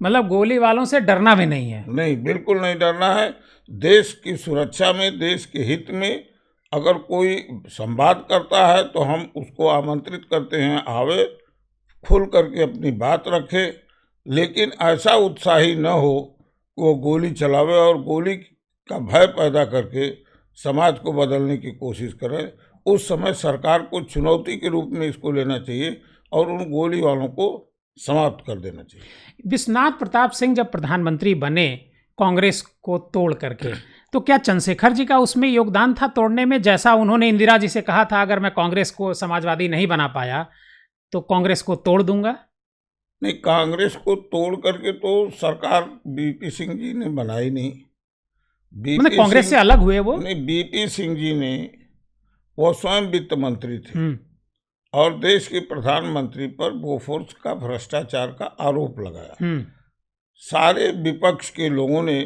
मतलब गोली वालों से डरना भी नहीं है? नहीं, बिल्कुल नहीं डरना है। देश की सुरक्षा में, देश के हित में अगर कोई संवाद करता है तो हम उसको आमंत्रित करते हैं, आवे, खुल करके अपनी बात रखे, लेकिन ऐसा उत्साही न हो कि वो गोली चलावे और गोली का भय पैदा करके समाज को बदलने की कोशिश करे। उस समय सरकार को चुनौती के रूप में इसको लेना चाहिए और उन गोली वालों को समाप्त कर देना चाहिए। विश्वनाथ प्रताप सिंह जब प्रधानमंत्री बने कांग्रेस को तोड़ करके, तो क्या चंद्रशेखर जी का उसमें योगदान था तोड़ने में? जैसा उन्होंने इंदिरा जी से कहा था, अगर मैं कांग्रेस को समाजवादी नहीं बना पाया तो कांग्रेस को तोड़ दूंगा। नहीं, कांग्रेस को तोड़ करके तो सरकार बीपी सिंह जी ने बनाई नहीं। मतलब कांग्रेस से अलग हुए वो? नहीं, बीपी सिंह जी ने, वो स्वयं वित्त मंत्री थे और देश के प्रधानमंत्री पर बोफोर्स का भ्रष्टाचार का आरोप लगाया। सारे विपक्ष के लोगों ने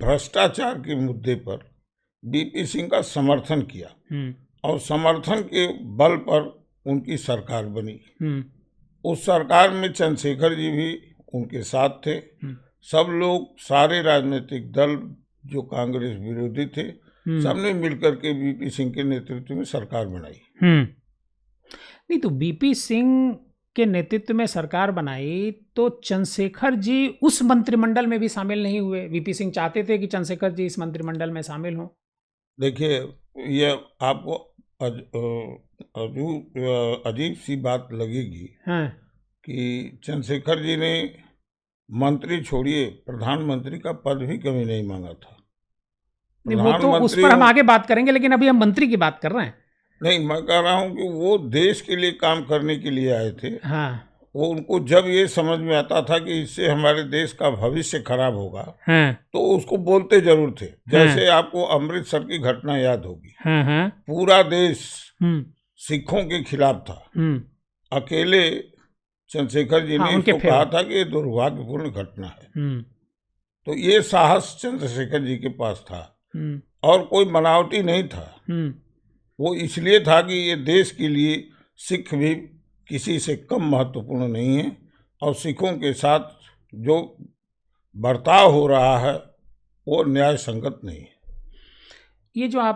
भ्रष्टाचार के मुद्दे पर बीपी सिंह का समर्थन किया और समर्थन के बल पर उनकी सरकार बनी। उस सरकार में चंद्रशेखर जी भी उनके साथ थे। सब लोग, सारे राजनीतिक दल जो कांग्रेस विरोधी थे, सबने मिलकर के बीपी सिंह के नेतृत्व में सरकार बनाई। नहीं, तो बीपी सिंह के नेतृत्व में सरकार बनाई तो चंद्रशेखर जी उस मंत्रिमंडल में भी शामिल नहीं हुए? बीपी सिंह चाहते थे कि चंद्रशेखर जी इस मंत्रिमंडल में शामिल हों। देखिए, ये आपको अजीब सी बात लगेगी कि चंद्रशेखर जी ने मंत्री छोड़िए, प्रधानमंत्री का पद भी कभी नहीं मांगा था। नहीं, वो तो उस पर हम आगे बात करेंगे, लेकिन अभी हम मंत्री की बात कर रहे हैं। नहीं, मैं कह रहा हूँ कि वो देश के लिए काम करने के लिए आए थे। हाँ। वो, उनको जब ये समझ में आता था कि इससे हमारे देश का भविष्य खराब होगा, तो उसको बोलते जरूर थे। जैसे आपको अमृतसर की घटना याद होगी। पूरा देश सिखों के खिलाफ था, अकेले चंद्रशेखर जी ने इसको कहा था कि ये दुर्भाग्यपूर्ण घटना है। तो ये साहस चंद्रशेखर जी के पास था और कोई बनावटी नहीं था। वो इसलिए था कि ये देश के लिए सिख भी किसी से कम महत्वपूर्ण नहीं है और सिखों के साथ जो बर्ताव हो रहा है वो न्याय संगत नहीं है। ये जो आप